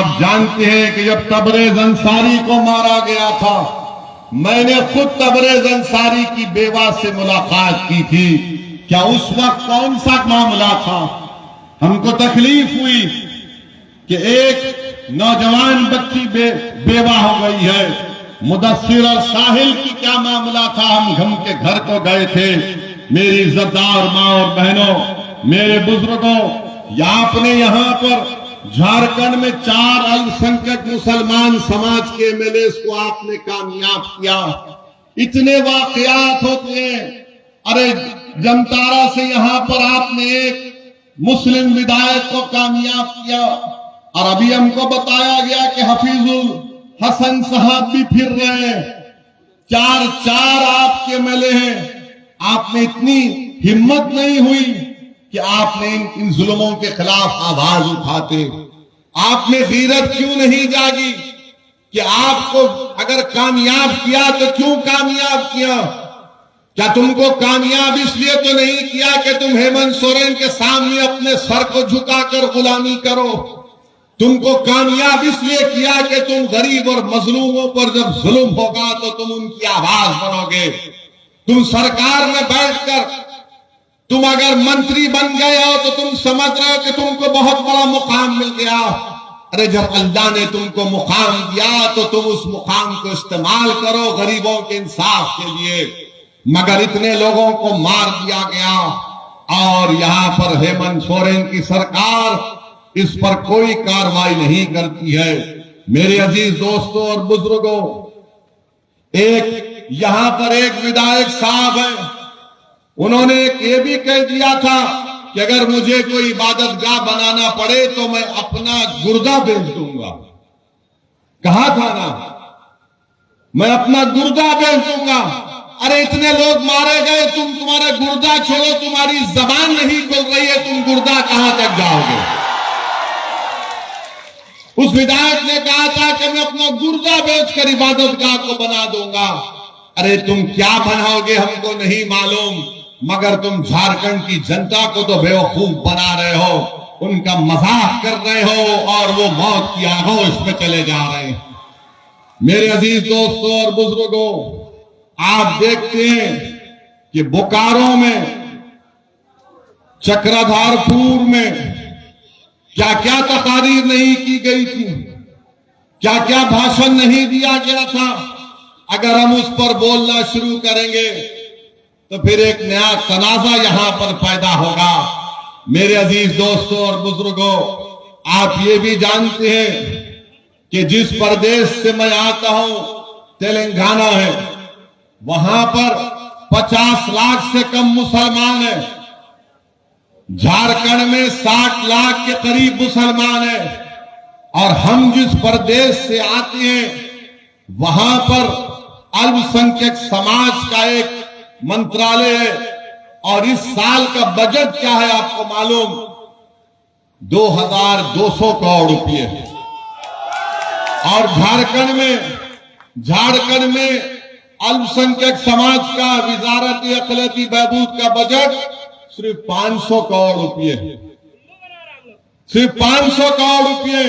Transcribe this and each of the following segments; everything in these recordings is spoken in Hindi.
आप जानते हैं कि जब तबरेज अंसारी को मारा गया था, मैंने खुद तबरेज अंसारी की बेवा से मुलाकात की थी। क्या उस वक्त कौन सा मामला था? हमको तकलीफ हुई कि एक नौजवान बच्ची बेवा हो गई है। मुदस्सिर और साहिल की क्या मामला था? हम के घर को गए थे। मेरी इज्जतदार माँ और बहनों, मेरे बुजुर्गों, आपने यहाँ पर झारखंड में 4 अल्पसंख्यक मुसलमान समाज के एमएलए को आपने कामयाब किया। इतने वाकयात होते हैं। अरे जमतारा से यहाँ पर आपने एक मुस्लिम विधायक को कामयाब किया, और अभी हमको बताया गया कि हफीजुल हसन साहब भी फिर रहे हैं। 4 आपके एमएलए हैं। आपने इतनी हिम्मत नहीं हुई कि आपने इन जुल्मों के खिलाफ आवाज उठाते। आपने गीरत क्यों नहीं जागी कि आपको अगर कामयाब किया तो क्यों कामयाब किया? क्या तुमको कामयाब इसलिए तो नहीं किया कि तुम हेमंत सोरेन के सामने अपने सर को झुकाकर गुलामी करो? तुमको कामयाब इसलिए किया कि तुम गरीब और मजलूमों पर जब जुल्म होगा तो तुम उनकी आवाज बनोगे। तुम सरकार में बैठकर तुम अगर मंत्री बन गए हो तो तुम समझ रहे हो कि तुमको बहुत बड़ा मुकाम मिल गया। अरे जब अल्लाह ने तुमको मुकाम दिया तो तुम उस मुकाम को इस्तेमाल करो गरीबों के इंसाफ के लिए। मगर इतने लोगों को मार दिया गया और यहाँ पर हेमंत सोरेन की सरकार इस पर कोई कार्रवाई नहीं करती है। मेरे अजीज दोस्तों और बुजुर्गों, एक यहाँ पर एक विधायक साहब हैं, उन्होंने ये भी कह दिया था कि अगर मुझे कोई इबादतगाह बनाना पड़े तो मैं अपना गुर्दा बेच दूंगा। कहा था ना, मैं अपना गुर्दा बेच दूंगा। अरे इतने लोग मारे गए, तुम्हारा गुर्दा छोड़ो, तुम्हारी जबान नहीं खुल रही है, तुम गुर्दा कहां तक जाओगे? उस विधायक ने कहा था कि मैं अपना गुर्दा बेचकर इबादतगाह को बना दूंगा। अरे तुम क्या बनाओगे हमको नहीं मालूम, मगर तुम झारखंड की जनता को तो बेवकूफ बना रहे हो, उनका मजाक कर रहे हो और वो मौत की आगोश में चले जा रहे हैं। मेरे अजीज दोस्तों और बुजुर्गों, आप देखते हैं कि बोकारो में, चक्रधारपुर में क्या क्या तकारीर नहीं की गई थी, क्या क्या भाषण नहीं दिया गया था। अगर हम उस पर बोलना शुरू करेंगे तो फिर एक नया तनाजा यहां पर पैदा होगा। मेरे अजीज दोस्तों और बुजुर्गों, आप ये भी जानते हैं कि जिस प्रदेश से मैं आता हूं, तेलंगाना है, वहां पर 50 लाख से कम मुसलमान हैं। झारखंड में 60 लाख के करीब मुसलमान हैं। और हम जिस प्रदेश से आते हैं वहां पर अल्पसंख्यक समाज का एक मंत्रालय है, और इस साल का बजट क्या है आपको मालूम? 2200 करोड़ रुपए है। और झारखंड में अल्पसंख्यक समाज का वजारत अखिलती बहबूद का बजट सिर्फ 500 करोड़ रुपए है, सिर्फ 500 करोड़ रुपए।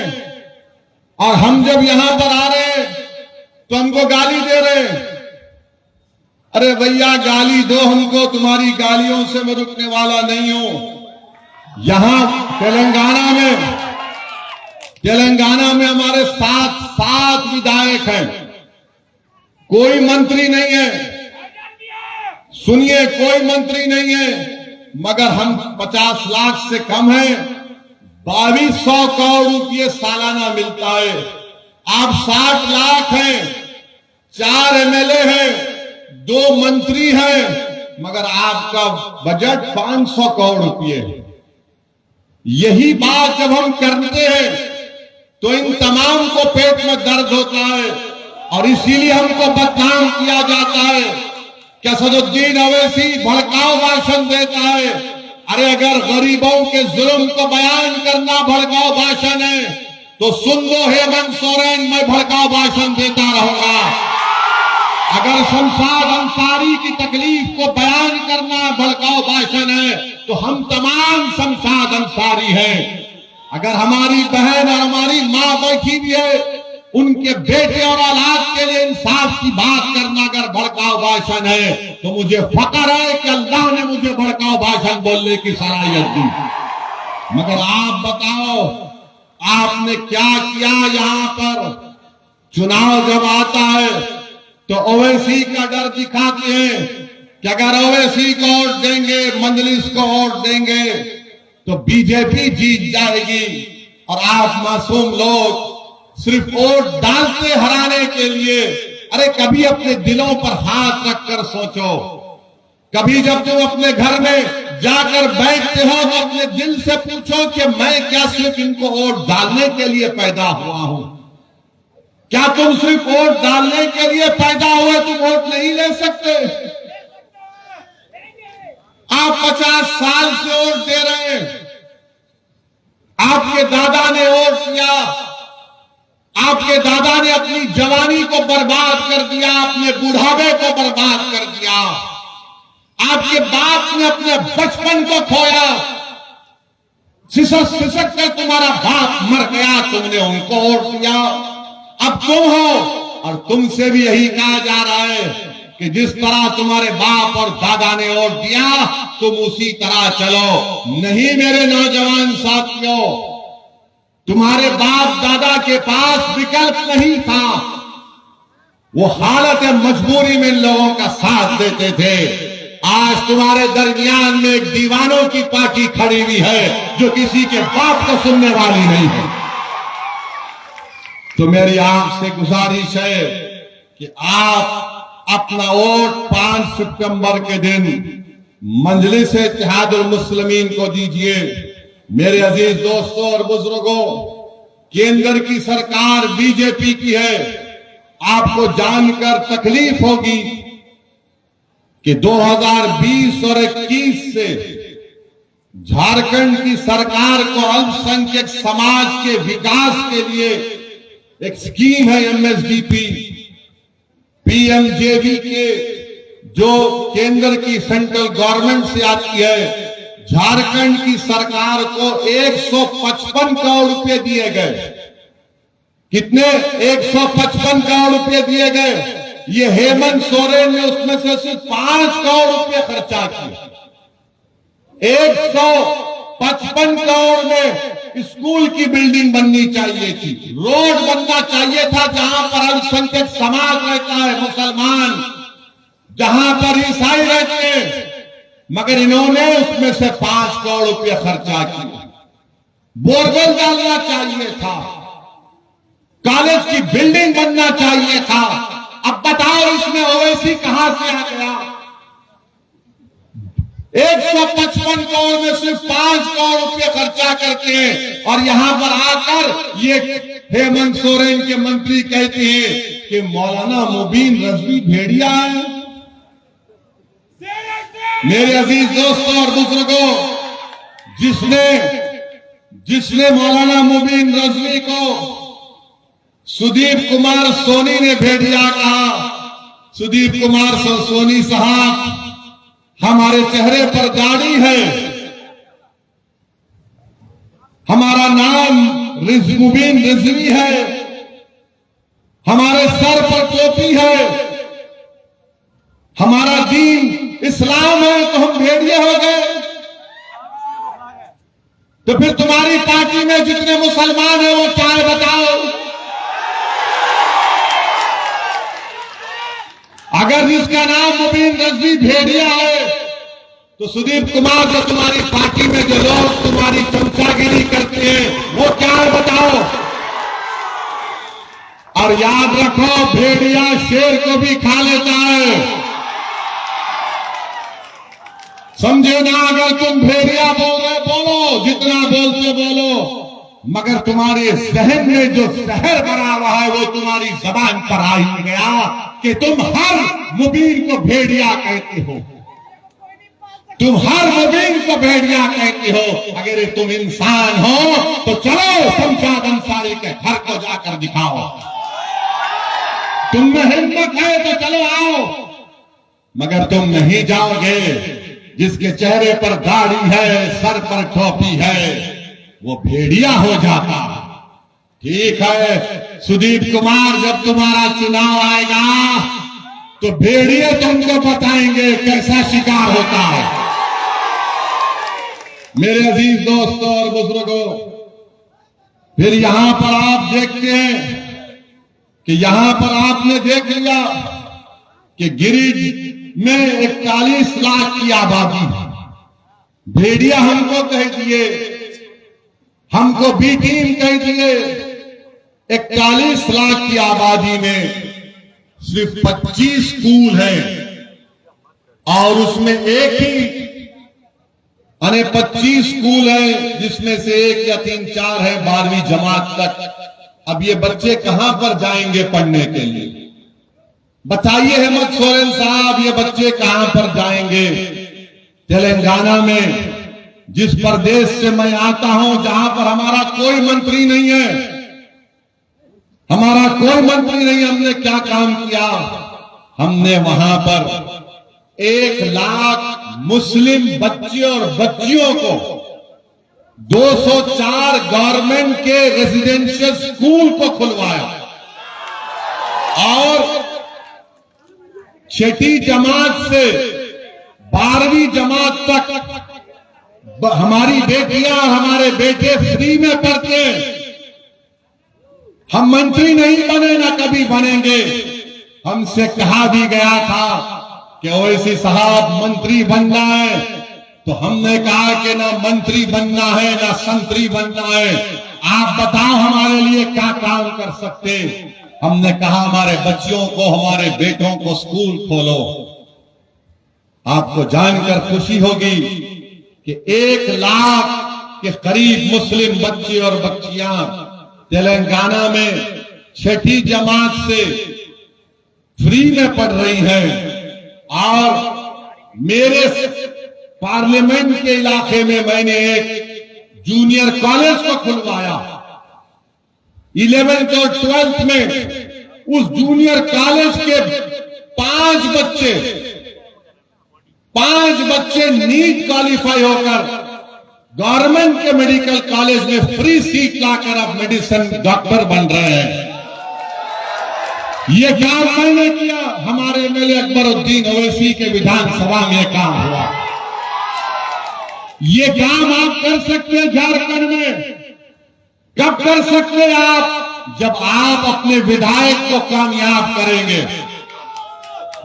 और हम जब यहां पर आ रहे हैं तो हमको गाली दे रहे हैं। अरे भैया गाली दो हमको, तुम्हारी गालियों से मैं रुकने वाला नहीं हूं। यहां तेलंगाना में हमारे 7 विधायक हैं, कोई मंत्री नहीं है। सुनिए, कोई मंत्री नहीं है, मगर हम 50 लाख से कम हैं। 2200 करोड़ रुपये सालाना मिलता है। आप 60 लाख हैं, 4 एमएलए हैं, 2 मंत्री हैं, मगर आपका बजट 500 करोड़ रुपये है। यही बात जब हम करते हैं तो इन तमाम को पेट में दर्द होता है, और इसीलिए हमको बदनाम किया जाता है कि असदुद्दीन अवैसी भड़काऊ भाषण देता है। अरे अगर गरीबों के जुल्म को बयान करना भड़काऊ भाषण है तो सुन लो हेमंत सोरेन, मैं भड़काऊ भाषण देता रहूंगा। अगर शमशाद अंसारी की तकलीफ को बयान करना भड़काऊ भाषण है तो हम तमाम शमशाद अंसारी हैं। अगर हमारी बहन और हमारी माँ बैठी हुई है, उनके बेटे और औलाद के लिए इंसाफ की बात करना अगर भड़काऊ भाषण है तो मुझे फक्र है कि अल्लाह ने मुझे भड़काऊ भाषण बोलने की सलाहियत दी। मगर आप बताओ, आपने क्या किया? यहां पर चुनाव जब आता है तो ओवैसी का डर दिखाते हैं कि अगर ओवैसी को वोट देंगे, मजलिस को वोट देंगे तो बीजेपी जीत जाएगी। और आप मासूम लोग सिर्फ वोट डालते हराने के लिए, अरे कभी अपने दिलों पर हाथ रखकर सोचो। कभी जब तुम अपने घर में जाकर बैठते हो तो अपने दिल से पूछो कि मैं क्या सिर्फ इनको वोट डालने के लिए पैदा हुआ हूं? क्या तुम सिर्फ वोट डालने के लिए पैदा हुए? तुम वोट नहीं ले सकते। आप 50 साल से वोट दे रहे हैं। आपके दादा ने वोट दिया, आपके दादा ने अपनी जवानी को बर्बाद कर दिया, अपने बुढ़ापे को बर्बाद कर दिया, आपके बाप ने अपने बचपन को खोया, सिसक सिसक कर तुम्हारा बाप मर गया, तुमने उनको वोट दिया। अब तुम हो और तुमसे भी यही कहा जा रहा है कि जिस तरह तुम्हारे बाप और दादा ने वोट दिया तुम उसी तरह चलो। नहीं मेरे नौजवान साथियों, तुम्हारे बाप दादा के पास विकल्प नहीं था। वो हालत मजबूरी में इन लोगों का साथ देते थे। आज तुम्हारे दरमियान में एक दीवानों की पार्टी खड़ी हुई है जो किसी के बाप को सुनने वाली नहीं है। तो मेरी आपसे गुजारिश है कि आप अपना वोट 5 सितंबर के दिन मजलिस इत्तेहादुल मुस्लिमीन को दीजिए। मेरे अजीज दोस्तों और बुजुर्गों, केंद्र की सरकार बीजेपी की है। आपको जानकर तकलीफ होगी कि 2020 और 21 से झारखंड की सरकार को अल्पसंख्यक समाज के विकास के लिए एक स्कीम है एमएसडीपी, पीएमजेवी के, जो केंद्र की सेंट्रल गवर्नमेंट से आती है। झारखंड की सरकार को 155 करोड़ रुपए दिए गए। कितने? 155 करोड़ रुपए दिए गए। ये हेमंत सोरेन ने उसमें से सिर्फ 5 करोड़ रुपए खर्चा किए। 155 करोड़ में स्कूल की बिल्डिंग बननी चाहिए थी, रोड बनना चाहिए था जहां पर अल्पसंख्यक समाज रहता है, मुसलमान, जहां पर ईसाई रहते हैं। मगर इन्होंने उसमें से 5 करोड़ रुपए खर्चा किए। बोरवेल डालना चाहिए था, कॉलेज की बिल्डिंग बनना चाहिए था। अब बताओ इसमें ओवैसी कहां से आ गया? 155 करोड़ में सिर्फ 5 करोड़ रुपए खर्चा करते हैं और यहां पर आकर ये हेमंत सोरेन के मंत्री कहते हैं कि मौलाना मुबीन रजवी भेड़िया है। मेरे अजीज दोस्तों और बुजुर्गों, जिसने मौलाना मुबीन रजवी को सुदीप कुमार सोनी ने भेड़िया कहा। सुदीप कुमार सोनी साहब, हमारे चेहरे पर दाढ़ी है, हमारा नाम मुबीन रिजवी है, हमारे सर पर टोपी है, हमारा दीन इस्लाम है, तो हम भेड़िए हो गए? तो फिर तुम्हारी पार्टी में जितने मुसलमान हैं वो क्या है बताओ? अगर जिसका नाम मुबीन रजवी भेड़िया है तो सुदीप कुमार जो तुम्हारी पार्टी में जो लोग तुम्हारी चमचागिरी करते हैं वो क्या है बताओ? और याद रखो, भेड़िया शेर को भी खा लेता है, समझे ना? अगर तुम भेड़िया बोल रहे बोलो, जितना बोलते बोलो, मगर तुम्हारे जहन में जो जहर भरा हुआ है वो तुम्हारी जबान पर आ ही गया कि तुम हर मुबीन को भेड़िया कहते हो, तुम हर मुबीन को भेड़िया कहते हो। अगर तुम इंसान हो तो चलो शमशाद अंसारी के घर को जाकर दिखाओ। तुम में हिम्मत है तो चलो आओ, मगर तुम नहीं जाओगे। जिसके चेहरे पर दाढ़ी है, सर पर टोपी है, वो भेड़िया हो जाता। ठीक है सुदीप कुमार, जब तुम्हारा चुनाव आएगा तो भेड़िए तुमको बताएंगे कैसा शिकार होता है। मेरे अजीज दोस्तों और बुजुर्गों, फिर यहां पर आप देखते हैं कि यहां पर आपने देख लिया कि गिरिडीह में 41 लाख की आबादी है। भेड़िया हमको कह दिए, हमको बी टीम कह दिए, 41 लाख की आबादी में सिर्फ 25 स्कूल हैं और उसमें एक ही 25 स्कूल हैं जिसमें से 1 या 3 4 है 12वीं जमात तक। अब ये बच्चे कहां पर जाएंगे पढ़ने के लिए? बताइए हेमंत सोरेन साहब, ये बच्चे कहां पर जाएंगे? तेलंगाना में, जिस प्रदेश से मैं आता हूं, जहां पर हमारा कोई मंत्री नहीं है, हमारा कोई मंत्री नहीं, हमने क्या काम किया? हमने वहां पर 1 लाख मुस्लिम बच्चे और बच्चियों को 204 गवर्नमेंट के रेजिडेंशियल स्कूल को खुलवाया और 6ठी जमात से 12वीं जमात तक हमारी बेटियां और हमारे बेटे फ्री में पढ़ते हैं। हम मंत्री नहीं बने, ना कभी बनेंगे। हमसे कहा भी गया था कि ओवैसी साहब मंत्री बनना है, तो हमने कहा कि ना मंत्री बनना है ना संतरी बनना है, आप बताओ हमारे लिए क्या काम कर सकते। हमने कहा हमारे बच्चियों को, हमारे बेटों को स्कूल खोलो। आपको जानकर खुशी होगी कि 1 लाख के करीब मुस्लिम बच्चे और बच्चियां तेलंगाना में 6ठी जमात से फ्री में पढ़ रही हैं। और मेरे पार्लियामेंट के इलाके में मैंने एक जूनियर कॉलेज को खुलवाया। 11th और 12th में उस जूनियर कॉलेज के 5 बच्चे नीट क्वालिफाई होकर गवर्नमेंट के मेडिकल कॉलेज में फ्री सीट लाकर अब मेडिसिन डॉक्टर बन रहे हैं। ये काम मैंने किया, हमारे एमएलए अकबरुद्दीन ओवैसी के विधानसभा में काम हुआ। ये काम आप कर सकते हैं झारखंड में। कब कर सकते हैं आप? जब आप अपने विधायक को कामयाब करेंगे,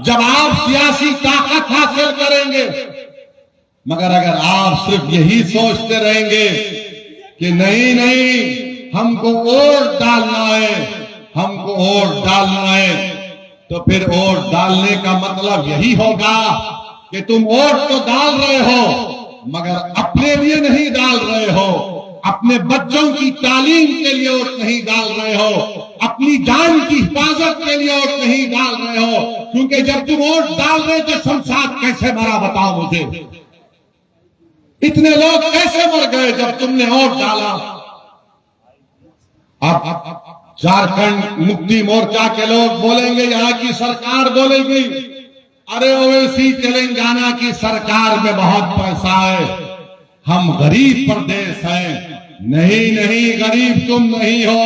जब आप सियासी ताकत हासिल करेंगे। मगर अगर आप सिर्फ यही सोचते रहेंगे कि नहीं नहीं हमको वोट डालना है, हमको वोट डालना है, तो फिर वोट डालने का मतलब यही होगा कि तुम वोट तो डाल रहे हो मगर अपने लिए नहीं डाल रहे हो, अपने बच्चों की तालीम के लिए वोट नहीं डाल रहे हो, अपनी जान की हिफाजत के लिए वोट नहीं डाल रहे हो। क्योंकि जब तुम वोट डाल रहे तो शमशाद कैसे मरा बताओ मुझे? इतने लोग कैसे मर गए जब तुमने वोट डाला? अब झारखंड मुक्ति मोर्चा के लोग बोलेंगे, यहां की सरकार बोलेगी, अरे ओवैसी तेलंगाना की सरकार में बहुत पैसा है, हम गरीब प्रदेश हैं। नहीं नहीं, गरीब तुम नहीं हो।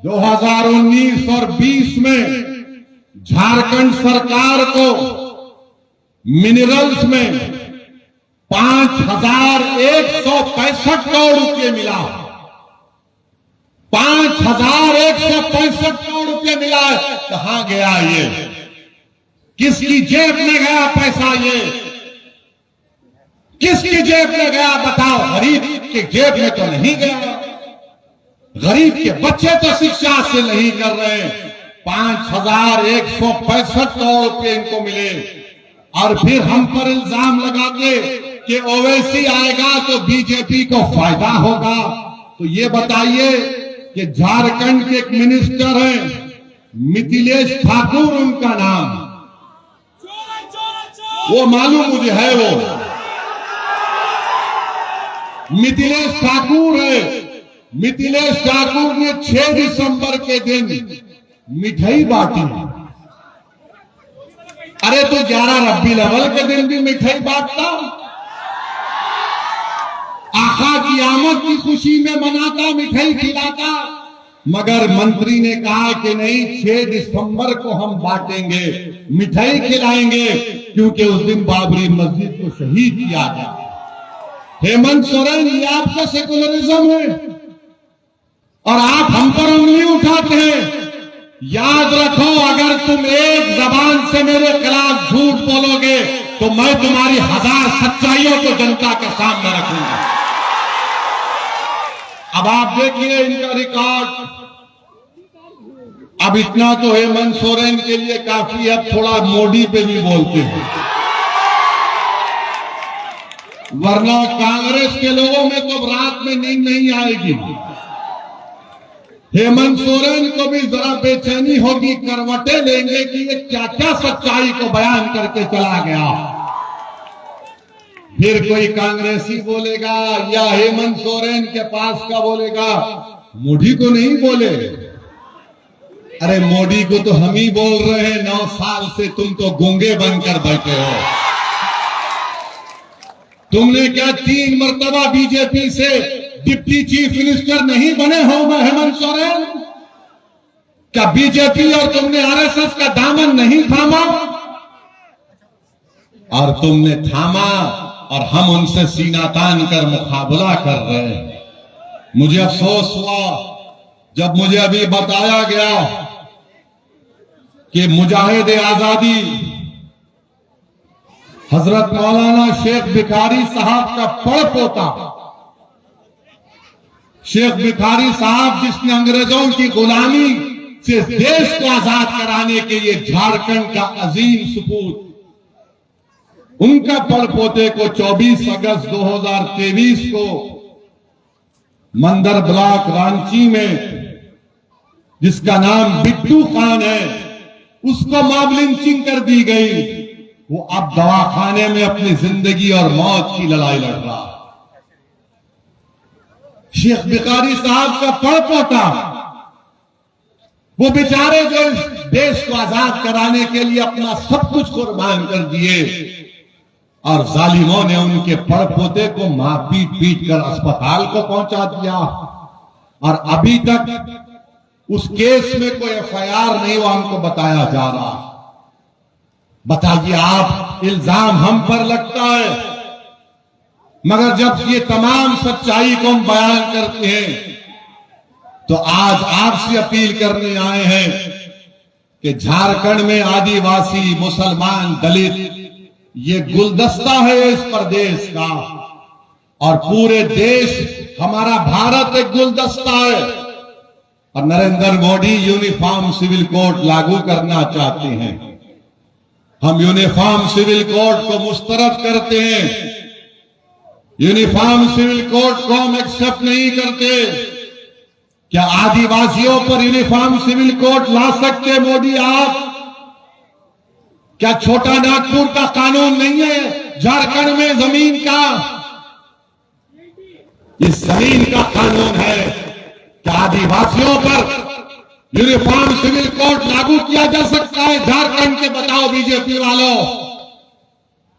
2019 और 20 में झारखंड सरकार को मिनरल्स में 5,165 करोड़ रुपए मिला। 5,165 करोड़ रुपए मिला। कहां गया ये? किसकी जेब में गया पैसा? ये किसकी जेब में गया बताओ? गरीब की जेब में तो नहीं गया। गरीब के बच्चे तो शिक्षा हासिल नहीं कर रहे। 5,165 करोड़ रुपए इनको मिले और फिर हम पर इल्जाम लगाते कि ओवैसी आएगा तो बीजेपी को फायदा होगा। तो ये बताइए कि झारखंड के एक मिनिस्टर हैं, मिथिलेश ठाकुर उनका नाम, वो मालूम मुझे है, वो मिथिलेश ठाकुर है। मिथिलेश ठाकुर ने 6 दिसंबर के दिन मिठाई बांटी। अरे तो 11 रब्बीउल अव्वल के दिन भी मिठाई बांटता, आका की आमद की खुशी में मनाता, मिठाई खिलाता। मगर मंत्री ने कहा कि नहीं, 6 दिसंबर को हम बांटेंगे, मिठाई खिलाएंगे, क्योंकि उस दिन बाबरी मस्जिद को शहीद किया गया। हेमंत सोरेन, ये आपका सेकुलरिज्म है और आप हम पर उंगली उठाते हैं। याद रखो, अगर तुम एक जबान से मेरे खिलाफ झूठ बोलोगे तो मैं तुम्हारी 1000 सच्चाइयों को जनता के सामने रखूंगा। अब आप देखिए इनका रिकॉर्ड। अब इतना तो हेमंत सोरेन के लिए काफी है, थोड़ा मोदी पे भी बोलते हैं, वरना कांग्रेस के लोगों में तो रात में नींद नहीं आएगी। हेमंत सोरेन को भी जरा बेचैनी होगी, करवटें लेंगे कि ये क्या क्या सच्चाई को बयान करके चला गया। फिर कोई कांग्रेसी बोलेगा या हेमंत सोरेन के पास का बोलेगा, मोदी को नहीं बोले। अरे मोदी को तो हम ही बोल रहे हैं, 9 साल से तुम तो गूंगे बनकर बैठे हो। तुमने क्या 3 मर्तबा बीजेपी से डिप्टी चीफ मिनिस्टर नहीं बने हो हेमंत सोरेन? क्या बीजेपी और तुमने आरएसएस का दामन नहीं थामा? और तुमने थामा और हम उनसे सीना तान कर मुकाबला कर रहे हैं। मुझे अफसोस हुआ जब मुझे अभी बताया गया कि मुजाहिद आजादी हजरत मौलाना शेख भिखारी साहब का पड़पोता, शेख भिखारी साहब जिसने अंग्रेजों की गुलामी से देश को आजाद कराने के लिए झारखंड का अजीम सपूत, उनका पड़पोते को 24 अगस्त 2023 को मंदर ब्लॉक रांची में, जिसका नाम बिट्टू खान है, उसको मॉब लिंचिंग कर दी गई। वो अब दवाखाने में अपनी जिंदगी और मौत की लड़ाई लड़ रहा है। शेख भिखारी साहब का पड़पोता, वो बेचारे जो इस देश को आजाद कराने के लिए अपना सब कुछ कुर्बान कर दिए, और जालिमों ने उनके पड़पोते को मार पीट पीट कर अस्पताल को पहुंचा दिया, और अभी तक उस केस में कोई एफआईआर नहीं हुआ, हमको बताया जा रहा। बताइए आप, इल्जाम हम पर लगता है, मगर जब ये तमाम सच्चाई को हम बयान करते हैं तो आज आपसे अपील करने आए हैं कि झारखंड में आदिवासी, मुसलमान, दलित, ये गुलदस्ता है इस प्रदेश का, और पूरे देश, हमारा भारत एक गुलदस्ता है। और Narendra Modi uniform civil code लागू करना चाहते हैं। हम यूनिफॉर्म सिविल कोड को मुस्तरद करते हैं। यूनिफॉर्म सिविल कोड को हम एक्सेप्ट नहीं करते। क्या आदिवासियों पर यूनिफॉर्म सिविल कोड ला सकते मोदी आप? क्या छोटा नागपुर का कानून नहीं है झारखंड में जमीन का? इस जमीन का कानून है। क्या आदिवासियों पर यूनिफॉर्म सिविल कोड लागू किया जा सकता है झारखंड के? बताओ बीजेपी वालों,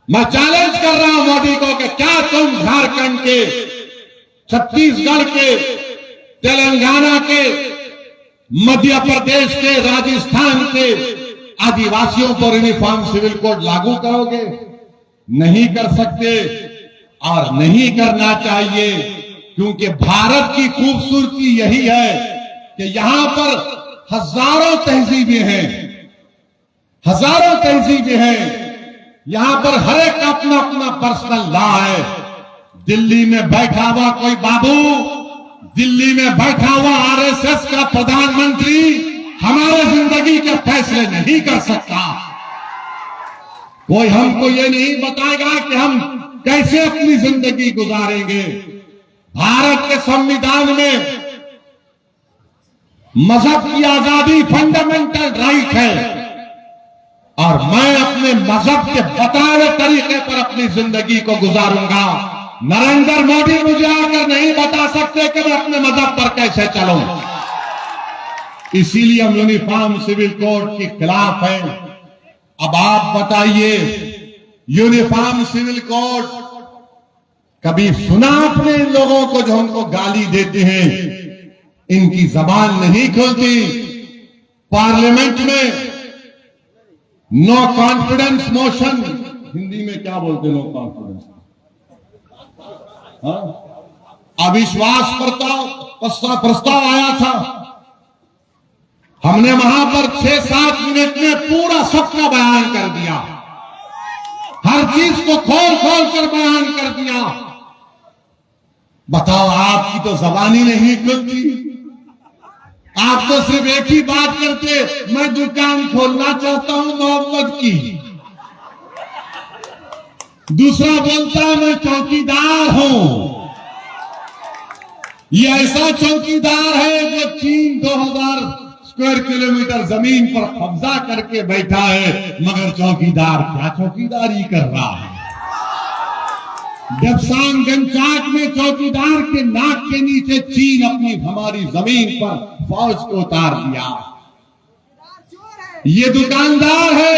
मैं चैलेंज कर रहा हूं मोदी को कि क्या तुम झारखंड के, छत्तीसगढ़ के, तेलंगाना के, मध्य प्रदेश के, राजस्थान के आदिवासियों पर यूनिफॉर्म सिविल कोड लागू करोगे? नहीं कर सकते और नहीं करना चाहिए, क्योंकि भारत की खूबसूरती यही है कि यहां पर हजारों तहजीबें हैं, हजारों तहजीबें हैं। यहां पर हर एक का अपना अपना पर्सनल लॉ है। दिल्ली में बैठा हुआ कोई बाबू, दिल्ली में बैठा हुआ आरएसएस का प्रधानमंत्री हमारे जिंदगी के फैसले नहीं कर सकता। कोई हमको ये नहीं बताएगा कि हम कैसे अपनी जिंदगी गुजारेंगे। भारत के संविधान में मजहब की आजादी फंडामेंटल राइट है, और मैं अपने मजहब के बताए हुए तरीके पर अपनी जिंदगी को गुजारूंगा। नरेंद्र मोदी मुझे आकर नहीं बता सकते कि मैं अपने मजहब पर कैसे चलूं। इसीलिए हम यूनिफॉर्म सिविल कोड के खिलाफ हैं। अब आप बताइए, यूनिफॉर्म सिविल कोड कभी सुना आपने इन लोगों को जो हमको गाली देते हैं? इनकी जबान नहीं खुलती। पार्लियामेंट में नो कॉन्फिडेंस मोशन, हिंदी में क्या बोलते नो कॉन्फिडेंस, अविश्वास प्रस्ताव आया था। हमने वहां पर 6-7 मिनट में पूरा सबका बयान कर दिया, हर चीज को खोल खोल कर बयान कर दिया। बताओ, आपकी तो जबान ही नहीं खुलती। आप तो सिर्फ एक ही बात करते, मैं दुकान खोलना चाहता हूं मोहब्बत की। दूसरा बोलता है मैं चौकीदार हूं। ये ऐसा चौकीदार है जो चीन 2000 स्क्वायर किलोमीटर जमीन पर कब्जा करके बैठा है, मगर चौकीदार क्या चौकीदारी कर रहा है। डबसांग गंचाक में चौकीदार के नाक के नीचे चीन अपनी हमारी जमीन पर फौज को उतार दिया। ये दुकानदार है,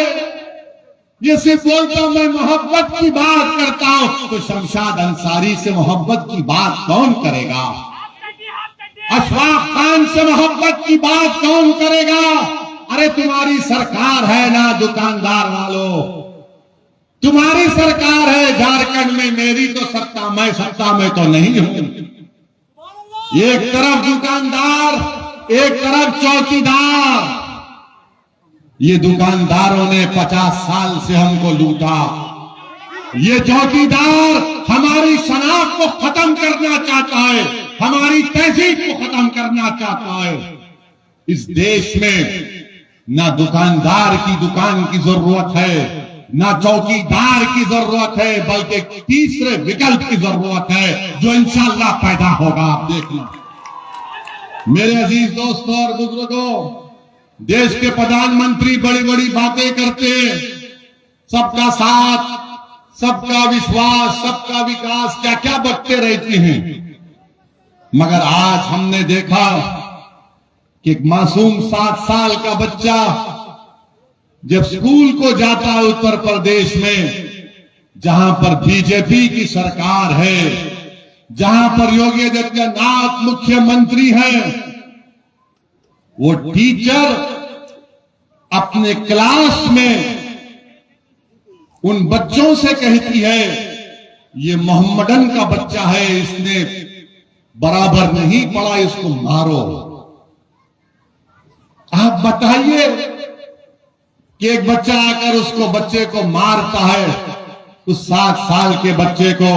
ये सिर्फ बोलता मैं मोहब्बत की बात करता हूं, तो शमशाद अंसारी से मोहब्बत की बात कौन करेगा? अशफाक खान से मोहब्बत की बात कौन करेगा? अरे तुम्हारी सरकार है ना दुकानदार वालों, तुम्हारी सरकार है झारखंड में, मेरी तो मैं सत्ता में तो नहीं हूं। एक तरफ दुकानदार, एक तरफ चौकीदार। ये दुकानदारों ने 50 साल से हमको लूटा। ये चौकीदार हमारी शनाख्त को खत्म करना चाहता है, हमारी तहजीब को खत्म करना चाहता है। इस देश में ना दुकानदार की दुकान की जरूरत है, ना चौकीदार की जरूरत है, बल्कि तीसरे विकल्प की जरूरत है, जो इंशाअल्लाह पैदा होगा। आप देखना मेरे अजीज दोस्तों और बुजुर्गों, देश के प्रधानमंत्री बड़ी बड़ी बातें करते हैं, सबका साथ, सबका विश्वास, सबका विकास, क्या क्या बकते रहते हैं। मगर आज हमने देखा कि एक मासूम 7 साल का बच्चा जब स्कूल को जाता है उत्तर प्रदेश में, जहां पर बीजेपी की सरकार है, जहां पर योगी आदित्यनाथ मुख्यमंत्री है, वो टीचर अपने क्लास में उन बच्चों से कहती है ये मोहम्मदन का बच्चा है, इसने बराबर नहीं पढ़ा, इसको मारो। आप बताइए कि एक बच्चा आकर उसको बच्चे को मारता है, उस 7 साल के बच्चे को,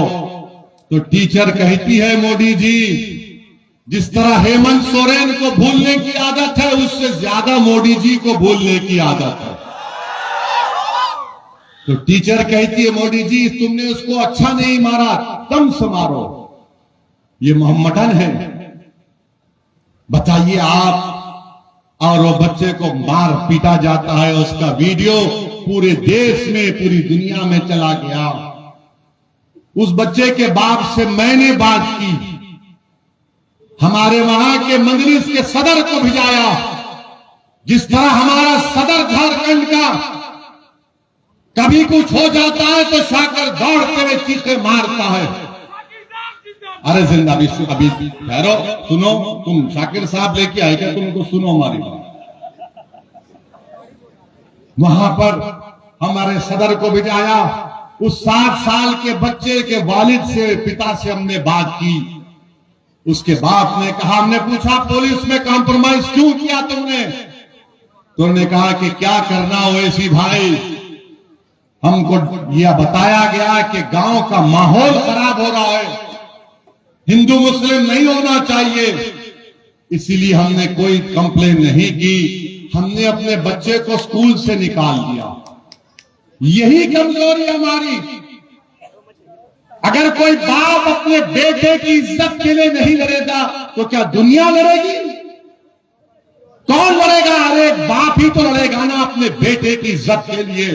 तो टीचर कहती है मोदी जी, जिस तरह हेमंत सोरेन को भूलने की आदत है, उससे ज्यादा मोदी जी को भूलने की आदत है। तो टीचर कहती है मोदी जी तुमने उसको अच्छा नहीं मारा, कम से मारो, ये मोहम्मदन है। बताइए आप, और वो बच्चे को मार पीटा जाता है, उसका वीडियो पूरे देश में, पूरी दुनिया में चला गया। उस बच्चे के बाप से मैंने बात की, हमारे वहां के मजलिस के सदर को भिजाया। जिस तरह हमारा सदर झारखंड का कभी कुछ हो जाता है तो शाकर दौड़ते हुए चीखे मारता है। अरे जिंदा अभी ठहरो, सुनो, तुम शाकिर साहब लेके आए क्या? तुमको सुनो हमारी बात। वहां पर हमारे सदर को भिजाया, उस 7 साल के बच्चे के वालिद से, पिता से हमने बात की। उसके बाप ने कहा, हमने पूछा पुलिस में कॉम्प्रोमाइज क्यों किया तुमने? तो उन्होंने कहा कि क्या करना ओवैसी भाई, हमको यह बताया गया कि गांव का माहौल खराब हो रहा है, हिंदू मुस्लिम नहीं होना चाहिए, इसीलिए हमने कोई कंप्लेन नहीं की, हमने अपने बच्चे को स्कूल से निकाल दिया। यही कमजोरी हमारी। अगर कोई बाप अपने बेटे की इज्जत के लिए नहीं लड़ेगा तो क्या दुनिया लड़ेगी? कौन लड़ेगा? अरे बाप ही तो लड़ेगा ना अपने बेटे की इज्जत के लिए।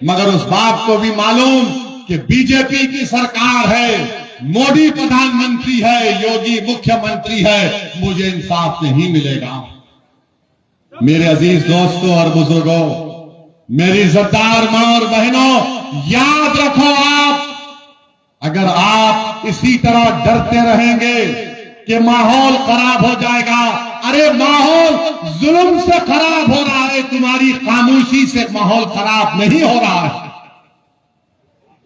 मगर उस बाप को भी मालूम कि बीजेपी की सरकार है, मोदी प्रधानमंत्री है, योगी मुख्यमंत्री है, मुझे इंसाफ नहीं मिलेगा। मेरे अजीज दोस्तों और बुजुर्गों, मेरी इज्जतदार मां और बहनों, याद रखो, आप अगर आप इसी तरह डरते रहेंगे कि माहौल खराब हो जाएगा। अरे माहौल जुल्म से खराब हो रहा है, तुम्हारी खामोशी से माहौल खराब नहीं हो रहा है।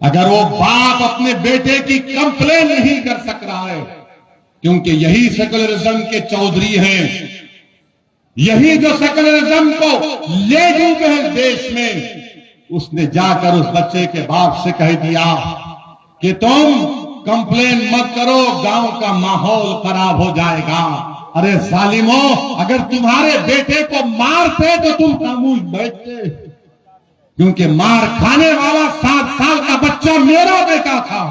अगर वो बाप अपने बेटे की कंप्लेन नहीं कर सक रहा है, क्योंकि यही सेकुलरिज्म के चौधरी हैं, यही जो सेकुलरिज्म को ले डूबे हैं देश में, उसने जाकर उस बच्चे के बाप से कह दिया कि तुम कंप्लेन मत करो, गांव का माहौल खराब हो जाएगा। अरे जालिमो, अगर तुम्हारे बेटे को मारते तो तुम खामोश बैठते, क्योंकि मार खाने वाला 7 साल का बच्चा मेरा बेटा था,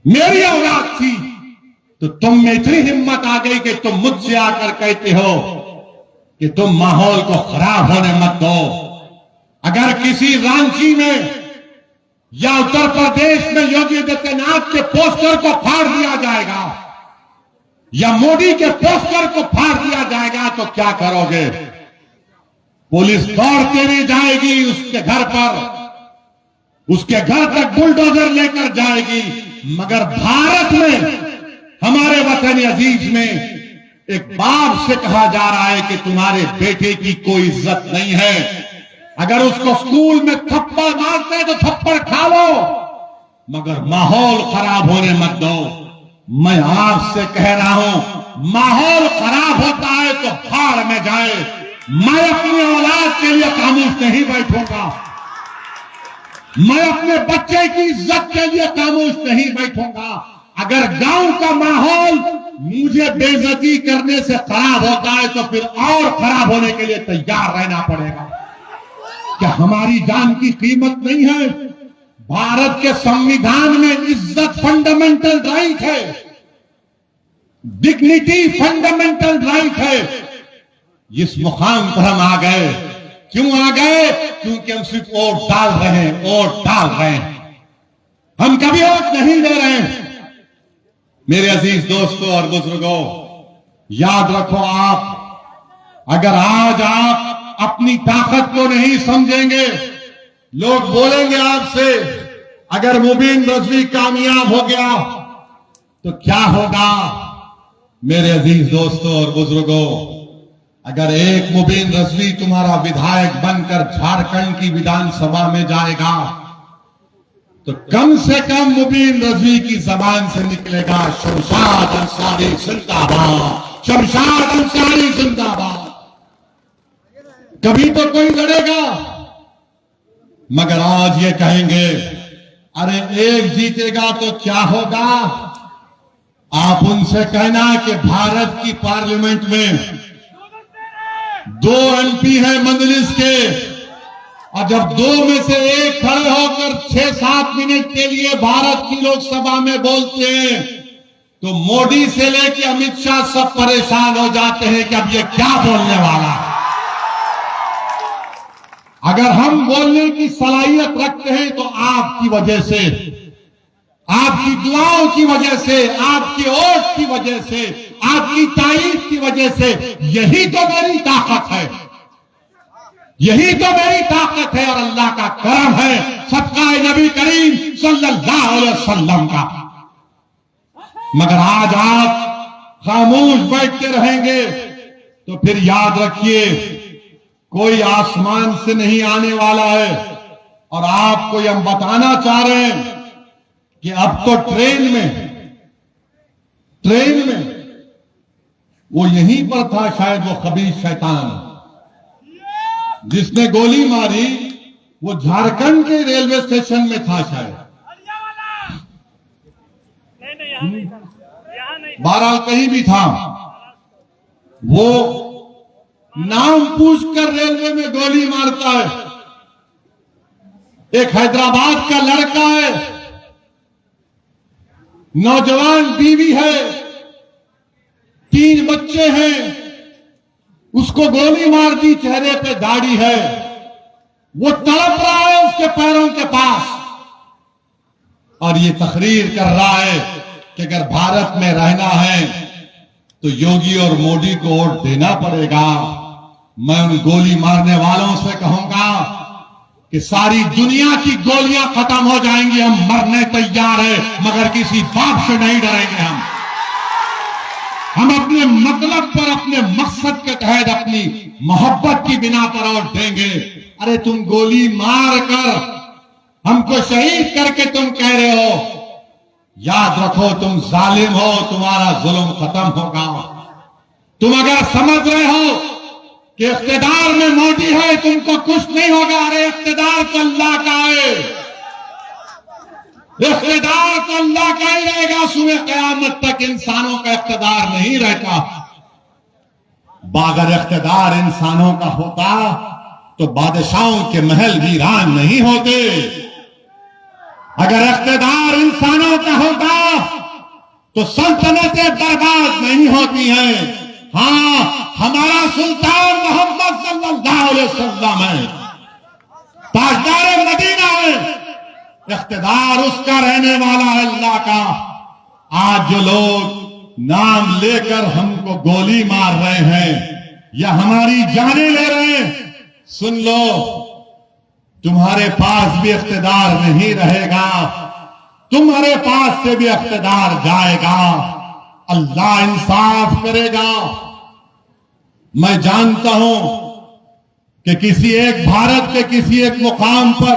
मेरी औलाद थी। तो तुम में इतनी हिम्मत आ गई कि तुम मुझसे आकर कहते हो कि तुम माहौल को खराब होने मत दो। अगर किसी रांची में या उत्तर प्रदेश में योगी आदित्यनाथ के पोस्टर को फाड़ दिया जाएगा या मोदी के पोस्टर को फाड़ दिया जाएगा तो क्या करोगे? पुलिस दौड़ते हुए जाएगी उसके घर पर, उसके घर तक बुलडोजर लेकर जाएगी। मगर भारत में, हमारे वतन अजीज में, एक बाप से कहा जा रहा है कि तुम्हारे बेटे की कोई इज्जत नहीं है। अगर उसको स्कूल में थप्पड़ मारते हैं तो थप्पड़ खा लो, मगर माहौल खराब होने मत दो। मैं आपसे कह रहा हूं, माहौल खराब होता है तो भाड़ में जाए। मैं अपनी औलाद के लिए खामोश नहीं बैठूंगा, मैं अपने बच्चे की इज्जत के लिए खामोश नहीं बैठूंगा। अगर गांव का माहौल मुझे बेइज्जती करने से खराब होता है तो फिर और खराब होने के लिए तैयार रहना पड़ेगा। क्या हमारी जान की कीमत नहीं है? भारत के संविधान में इज्जत फंडामेंटल राइट है, डिग्निटी फंडामेंटल राइट है। इस मुकाम पर हम आ गए, क्यों आ गए? क्योंकि हम सिर्फ वोट डाल रहे हैं, वोट डाल रहे हैं, हम कभी वोट नहीं दे रहे हैं। मेरे अजीज दोस्तों और बुजुर्गों, याद रखो, आप अगर आज आप अपनी ताकत को नहीं समझेंगे, लोग बोलेंगे आपसे अगर मुबीन रजवी कामयाब हो गया तो क्या होगा? मेरे अजीज दोस्तों और बुजुर्गों, अगर एक मुबीन रजवी तुम्हारा विधायक बनकर झारखंड की विधानसभा में जाएगा तो कम से कम मुबीन रजवी की जबान से निकलेगा शमशाद अंसारी जिंदाबाद, शमशाद अंसारी जिंदाबाद। कभी तो कोई लड़ेगा, मगर आज ये कहेंगे अरे एक जीतेगा तो क्या होगा? आप उनसे कहना कि भारत की पार्लियामेंट में 2 MP है मजलिस के, और जब 2 में से एक खड़े होकर 6-7 मिनट के लिए भारत की लोकसभा में बोलते हैं तो मोदी से लेकर अमित शाह सब परेशान हो जाते हैं कि अब ये क्या बोलने वाला है। अगर हम बोलने की सलाहियत रखते हैं तो आपकी वजह से, आपकी दुआओं की वजह से, आपके वोट की वजह से, आपकी तारीफ की वजह से। यही तो मेरी ताकत है, यही तो मेरी ताकत है और अल्लाह का करम है, सबका नबी करीम सल्लल्लाहु अलैहि वसल्लम का। मगर आज आप खामोश बैठते रहेंगे तो फिर याद रखिए कोई आसमान से नहीं आने वाला है। और आपको हम बताना चाह रहे हैं कि अब तो ट्रेन में वो यहीं पर था, शायद वो खबीस शैतान जिसने गोली मारी, वो झारखंड के रेलवे स्टेशन में था शायद, बहरहाल कहीं भी था। वो नाम पूछकर रेलवे में गोली मारता है। एक हैदराबाद का लड़का है, नौजवान बीवी है, 3 बच्चे हैं, उसको गोली मार दी, चेहरे पे दाढ़ी है, वो तड़प रहा है उसके पैरों के पास और ये तकरीर कर रहा है कि अगर भारत में रहना है तो योगी और मोदी को वोट देना पड़ेगा। मैं उन गोली मारने वालों से कहूंगा कि सारी दुनिया की गोलियां खत्म हो जाएंगी, हम मरने तैयार हैं, मगर किसी बाप से नहीं डरेंगे हम। हम अपने मतलब पर, अपने मकसद के तहत अपनी मोहब्बत की बिना पर वोट देंगे। अरे तुम गोली मार कर हमको शहीद करके तुम कह रहे हो, याद रखो तुम जालिम हो, तुम्हारा जुल्म खत्म होगा। तुम अगर समझ रहे हो कि इख्तिदार में मोदी है तुमको कुछ नहीं होगा, अरे इख्तिदार तो अल्लाह का है, इख्तिदार तो अल्लाह का ही रहेगा। सुबह क़यामत तक इंसानों का इख्तिदार नहीं रहता। अगर इख्तिदार इंसानों का होता तो बादशाहों के महल वीरान नहीं होते। अगर इख्तिदार इंसानों का होता तो सल्तनतें बर्बाद नहीं होती हैं। हाँ, हमारा सुल्तान मोहम्मद सल्लल्लाहु अलैहि वसल्लम है, ताजदार मदीना है, इख्तिदार उसका रहने वाला है, अल्लाह का। आज जो लोग नाम लेकर हमको गोली मार रहे हैं या हमारी जानें ले रहे हैं, सुन लो, तुम्हारे पास भी इख्तिदार नहीं रहेगा, तुम्हारे पास से भी इख्तिदार जाएगा। अल्लाह इंसाफ करेगा। मैं जानता हूं कि किसी एक भारत के किसी एक मुकाम पर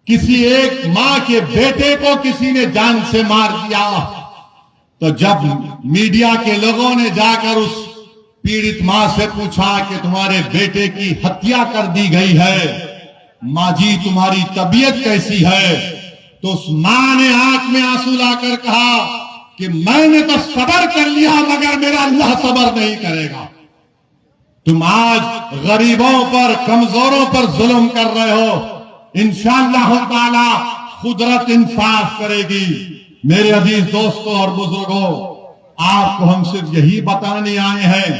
किसी एक मां के बेटे को किसी ने जान से मार दिया, तो जब मीडिया के लोगों ने जाकर उस पीड़ित मां से पूछा कि तुम्हारे बेटे की हत्या कर दी गई है, मां जी तुम्हारी तबीयत कैसी है, तो उस मां ने आंख में आंसू लाकर कहा कि मैंने तो सब्र कर लिया मगर मेरा अल्लाह सब्र नहीं करेगा। तुम आज गरीबों पर, कमजोरों पर जुल्म कर रहे हो, इंशाअल्लाह ताला कुदरत इंसाफ करेगी। मेरे अजीज दोस्तों और बुजुर्गों, आपको हम सिर्फ यही बताने आए हैं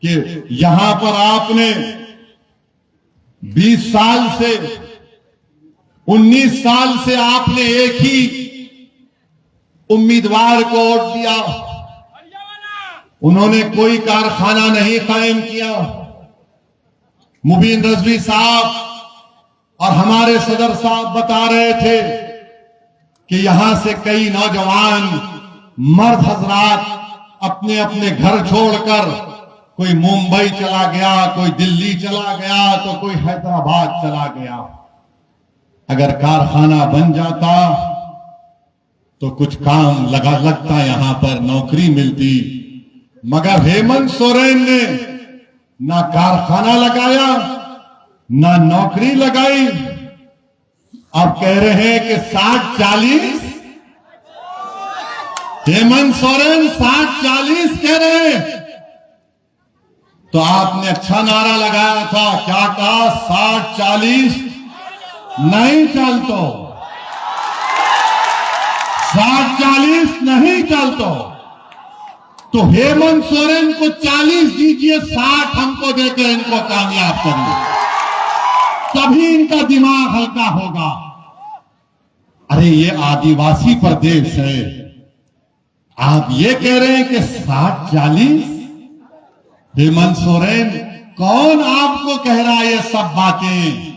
कि यहां पर आपने 20 साल से 19 साल से आपने एक ही उम्मीदवार को वोट दिया, उन्होंने कोई कारखाना नहीं कायम किया। मुबीन रजवी साहब और हमारे सदर साहब बता रहे थे कि यहां से कई नौजवान मर्द हजरात अपने अपने घर छोड़कर कोई मुंबई चला गया, कोई दिल्ली चला गया, तो कोई हैदराबाद चला गया। अगर कारखाना बन जाता तो कुछ काम लगता, यहां पर नौकरी मिलती, मगर हेमंत सोरेन ने ना कारखाना लगाया ना नौकरी लगाई। अब कह रहे हैं कि 60-40, हेमंत सोरेन 60-40 कह रहे हैं। तो आपने अच्छा नारा लगाया था, क्या कहा? 60-40 नहीं चलतो, 60-40 नहीं चलतो। तो हेमंत सोरेन को 40 दीजिए, 60 हमको देकर इनको कामयाब करिए, तभी इनका दिमाग हल्का होगा। अरे ये आदिवासी प्रदेश है, आप ये कह रहे हैं कि 60-40? हेमंत सोरेन, कौन आपको कह रहा है ये सब बातें?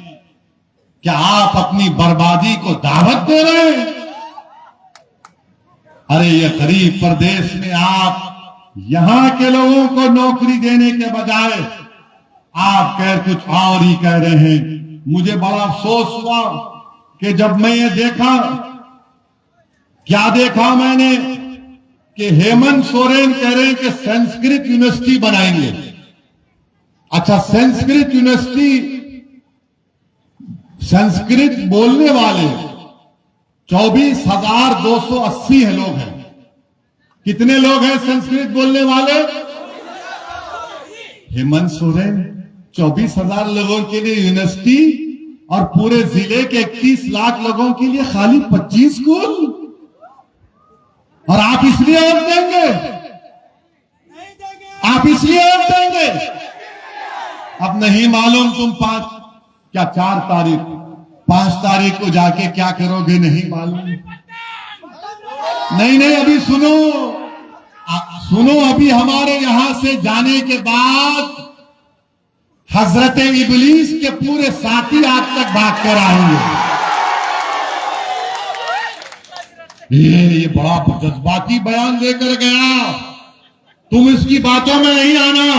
क्या आप अपनी बर्बादी को दावत दे रहे हैं? अरे ये गरीब प्रदेश में आप यहां के लोगों को नौकरी देने के बजाय आप कह कुछ और ही कह रहे हैं। मुझे बड़ा अफसोस हुआ कि जब मैं ये देखा, क्या देखा मैंने कि हेमंत सोरेन कह रहे हैं कि संस्कृत यूनिवर्सिटी बनाएंगे। अच्छा, संस्कृत यूनिवर्सिटी, संस्कृत बोलने वाले 24,280 लोग हैं। कितने लोग हैं संस्कृत बोलने वाले? हेमंत सोरेन 24,000 लोगों के लिए यूनिवर्सिटी और पूरे जिले के 31 लाख लोगों के लिए खाली 25 स्कूल, और आप इसलिए वोट देंगे? आप इसलिए वोट देंगे? अब नहीं मालूम तुम 4 तारीख 5 तारीख को जाके क्या करोगे, नहीं मालूम। नहीं, अभी सुनो, अभी हमारे यहां से जाने के बाद हजरत इबलीस के पूरे साथी आप तक भाग कर आएंगे। ये बड़ा जज्बाती बयान देकर गया, तुम इसकी बातों में नहीं आना,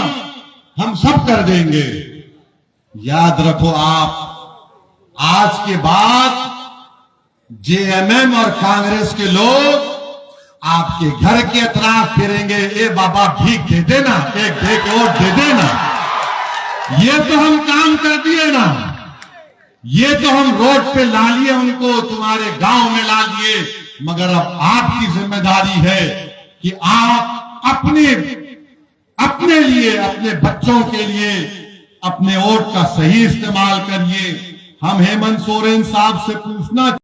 हम सब कर देंगे। याद रखो, आप आज के बाद जेएमएम और कांग्रेस के लोग आपके घर के तरफ फिरेंगे, ए बाबा भीख दे देना, एक दे के वोट दे देना। ये तो हम काम कर दिए ना, ये तो हम रोड पे ला लिए उनको, तुम्हारे गांव में ला लिए, मगर अब आपकी जिम्मेदारी है कि आप अपने लिए, अपने बच्चों के लिए अपने वोट का सही इस्तेमाल करिए। हम हेमंत सोरेन साहब से पूछना